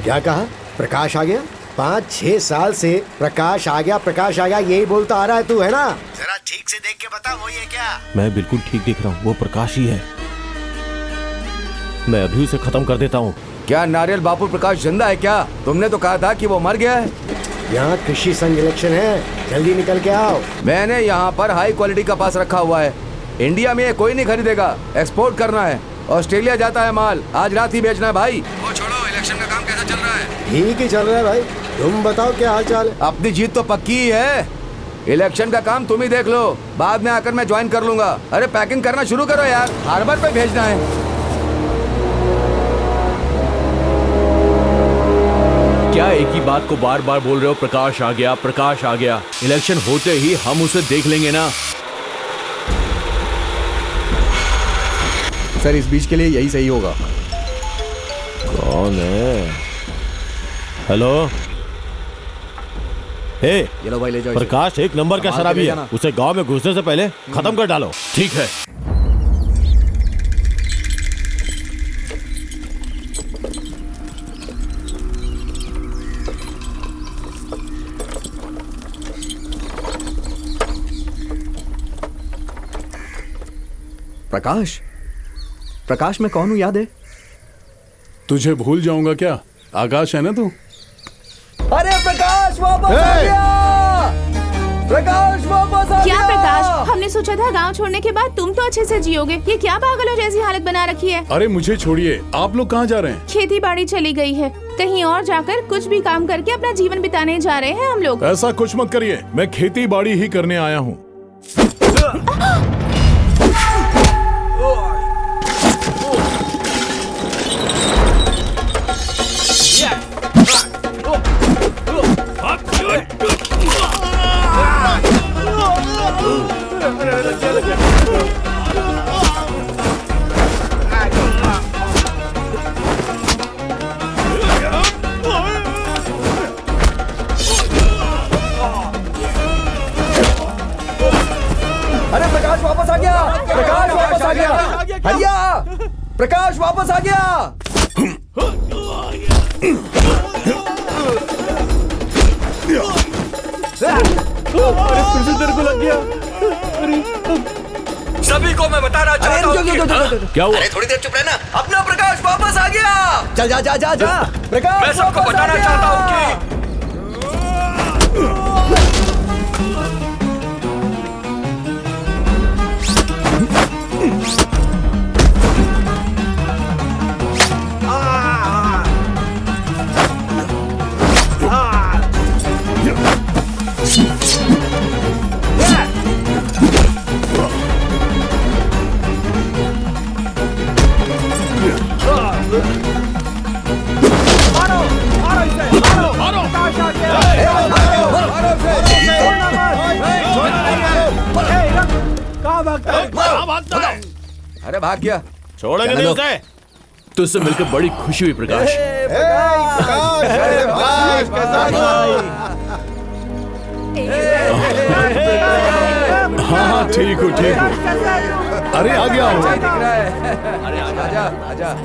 क्या कहा? प्रकाश आ गया? 5-6 साल से प्रकाश आ गया यही बोलता आ रहा है तू, है ना? जरा ठीक से देख के बता वो ये क्या? मैं बिल्कुल ठीक देख रहा हूँ, वो प्रकाश ही है। मैं अभी उसे खत्म कर देता हूँ। क्या नारियल बापू प्रकाश जिंदा है क्या? तुमने तो कहा था कि वो मर गया है। यहाँ कृषि संघ इलेक्शन है, जल्दी निकल के आओ। मैंने यहाँ पर हाई क्वालिटी कपास रखा हुआ है। इंडिया में ये कोई नहीं खरीदेगा, एक्सपोर्ट करना है। ऑस्ट्रेलिया जाता है माल, आज रात ही बेचना है भाई। वो छोड़ो, इलेक्शन का काम कैसा चल रहा है? ठीक ही चल रहा है भाई, तुम बताओ क्या हाल चाल है? अपनी जीत तो पक्की ही है। इलेक्शन का काम तुम ही देख लो, बाद में आकर मैं ज्वाइन कर लूंगा। अरे पैकिंग करना शुरू करो यार, हार्बर पे भेजना है। क्या एक ही बात को बार बार बोल रहे हो? प्रकाश आ गया, प्रकाश आ गया। इलेक्शन होते ही हम उसे देख लेंगे ना। सर इस बीच के लिए यही सही होगा। कौन है? हेलो, हे, ये लो भाई, ले जाओ इसे। प्रकाश एक नंबर का शराबी है, उसे गांव में घुसने से पहले खत्म कर डालो। ठीक है। प्रकाश मैं कौन हूँ याद है? तुझे भूल जाऊंगा क्या? आकाश है ना तू? अरे प्रकाश वापस आ गया! प्रकाश वापस आ क्या गया! प्रकाश, हमने सोचा था गांव छोड़ने के बाद तुम तो अच्छे से जियोगे। ये क्या पागलों जैसी हालत बना रखी है? अरे मुझे छोड़िए, आप लोग कहाँ जा रहे हैं? खेती बाड़ी चली गई है, कहीं और जाकर कुछ भी काम करके अपना जीवन बिताने जा रहे हैं हम लोग। ऐसा कुछ मत करिए, मैं खेती बाड़ी ही करने आया हूँ। अरे प्रकाश वापस आ गया! प्रकाश वापस आ गया! भैया, प्रकाश वापस आ गया! अरे फिर से तेरे को लग गया। सभी को मैं बताना चाहता हूँ। क्या हुआ? अरे थोड़ी देर चुप रहना। अपना प्रकाश वापस आ गया। चल जा जा जा जा। प्रकाश मैं सबको बताना चाहता हूँ कि अरे भाग गया। छोड़ेंगे नहीं उसे। तुझसे मिलकर बड़ी खुशी हुई प्रकाश। हाँ ठीक हूँ ठीक हूँ। अरे आ गया हूँ। अरे आजा आजा।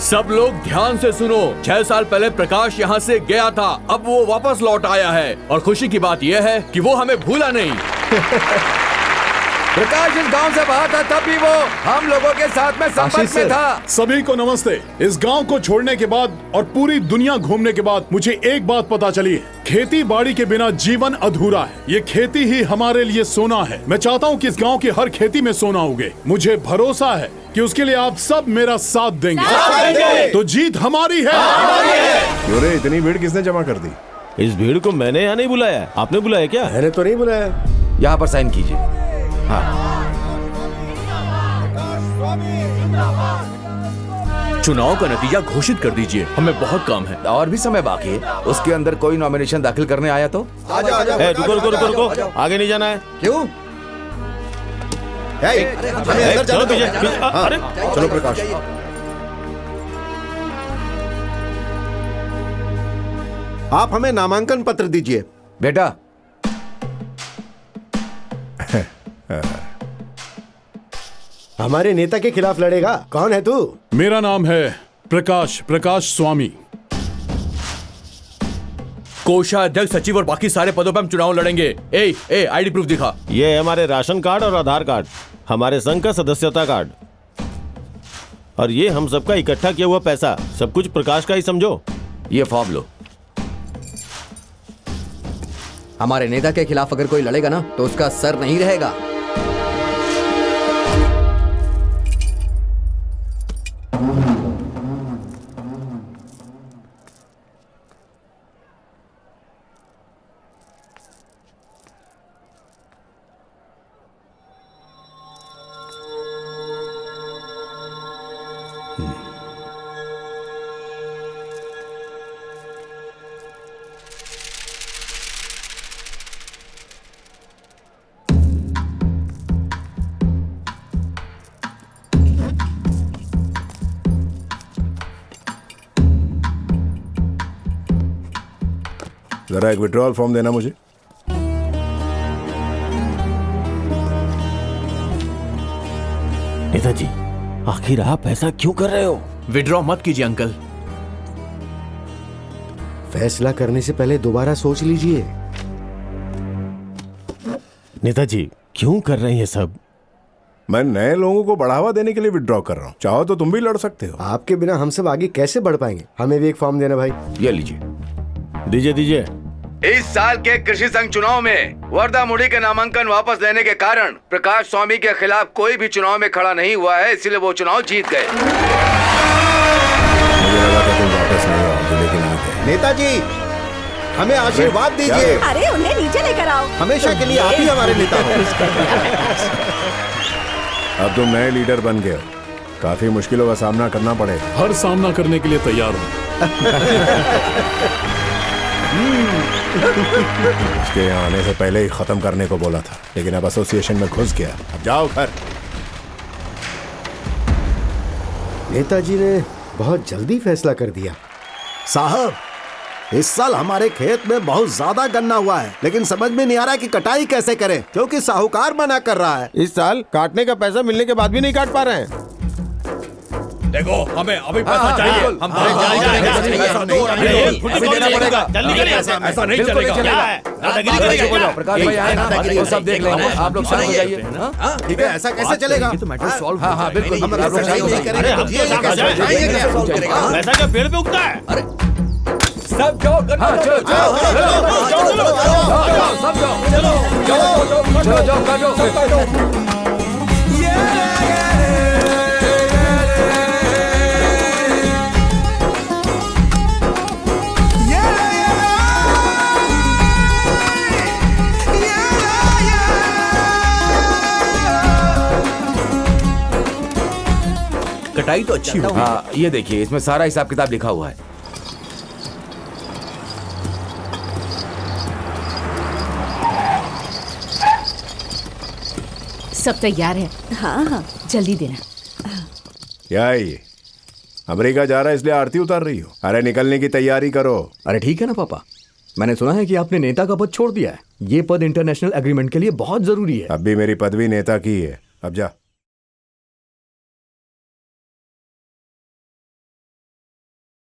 सब लोग ध्यान से सुनो। 6 साल पहले प्रकाश यहाँ से गया था, अब वो वापस लौट आया है और खुशी की बात यह है कि वो हमें भूला नहीं। प्रकाश इस गांव से बाहर था, तब भी वो हम लोगों के साथ में संपर्क में था। सभी को नमस्ते। इस गांव को छोड़ने के बाद और पूरी दुनिया घूमने के बाद मुझे एक बात पता चली है, खेती बाड़ी के बिना जीवन अधूरा है। ये खेती ही हमारे लिए सोना है। मैं चाहता हूँ कि इस गांव की हर खेती में सोना उगे। मुझे भरोसा है कि उसके लिए आप सब मेरा साथ देंगे। तो जीत हमारी है। क्यों रे, इतनी भीड़ किसने जमा कर दी? इस भीड़ को मैंने यहाँ नहीं बुलाया, आपने बुलाया क्या? मैंने तो नहीं बुलाया। यहाँ पर साइन कीजिए। हाँ। चुनाव का नतीजा घोषित कर दीजिए, हमें बहुत काम है। और भी समय बाकी है। उसके अंदर कोई नॉमिनेशन दाखिल करने आया तो? रुको रुको रुको रुको, आगे नहीं जाना है। क्यों? चलो पीछे। अरे चलो प्रकाश। आप हमें नामांकन पत्र दीजिए। बेटा, हमारे नेता के खिलाफ लड़ेगा? कौन है तू? मेरा नाम है प्रकाश स्वामी। कोषाध्यक्ष, सचिव और बाकी सारे पदों पे हम चुनाव लड़ेंगे। ए आईडी प्रूफ दिखा। ये है हमारे राशन कार्ड और आधार कार्ड, हमारे संघ का सदस्यता कार्ड, और ये हम सबका इकट्ठा किया हुआ पैसा। सब कुछ प्रकाश का ही समझो। ये फॉर्म लो। हमारे नेता के खिलाफ अगर कोई लड़ेगा ना तो उसका सर नहीं रहेगा। जरा एक विड्रॉल फॉर्म देना मुझे। नेताजी, आखिर आप ऐसा क्यों कर रहे हो? विड्रॉ मत कीजिए अंकल। फैसला करने से पहले दोबारा सोच लीजिए। नेताजी, क्यों कर रहे हैं ये सब? मैं नए लोगों को बढ़ावा देने के लिए विड्रॉ कर रहा हूँ। चाहो तो तुम भी लड़ सकते हो। आपके बिना हम सब आगे कैसे बढ़ पाएंगे? हमें भी एक फॉर्म देना भाई। ये लीजिए। दीजिए। इस साल के कृषि संघ चुनाव में वर्धा मुड़ी के नामांकन वापस लेने के कारण प्रकाश स्वामी के खिलाफ कोई भी चुनाव में खड़ा नहीं हुआ है, इसलिए वो चुनाव जीत गए। मुझे लगा था तुम वापस नहीं आओगे, लेकिन आ गए। नेताजी, हमें आशीर्वाद दीजिए। अरे उन्हें नीचे लेकर आओ। हमेशा के लिए आप ही हमारे नेता हो। अब तुम नए लीडर बन गए हो, काफी मुश्किलों का सामना करना पड़ेगा। हर सामना करने के लिए तैयार हूँ। उसके यहाँ आने से पहले ही खत्म करने को बोला था, लेकिन अब एसोसिएशन में घुस गया। अब जाओ घर। नेताजी ने बहुत जल्दी फैसला कर दिया। साहब, इस साल हमारे खेत में बहुत ज्यादा गन्ना हुआ है, लेकिन समझ में नहीं आ रहा कि कटाई कैसे करें, क्योंकि साहूकार मना कर रहा है। इस साल काटने का पैसा मिलने के बाद भी नहीं काट पा रहे हैं। देखो, हमें अभी पैसा चाहिए। हम देना पड़ेगा। ऐसा नहीं चलेगा। प्रकाश भाई आए ना, वो सब देख लेंगे। आप लोग शांत हो जाइए। ठीक है, ऐसा कैसे चलेगा? हाँ बिल्कुल। हम अगर सच्चाई नहीं करेंगे तो ये कैसे चलेगा? पैसा क्या पेड़ पे उगता है? अरे सब जाओ, सब जाओ। कटाई तो अच्छी होगी। हाँ, ये देखिए, इसमें सारा हिसाब किताब लिखा हुआ है। सब तैयार है। हाँ, जल्दी देना। क्या है ये? अमेरिका जा रहा है इसलिए आरती उतार रही हो? अरे निकलने की तैयारी करो। अरे ठीक है ना पापा, मैंने सुना है कि आपने नेता का पद छोड़ दिया है। ये पद इंटरनेशनल एग्रीमेंट के लिए बहुत जरूरी है। अब भी मेरी पदवी नेता की है। अब जा।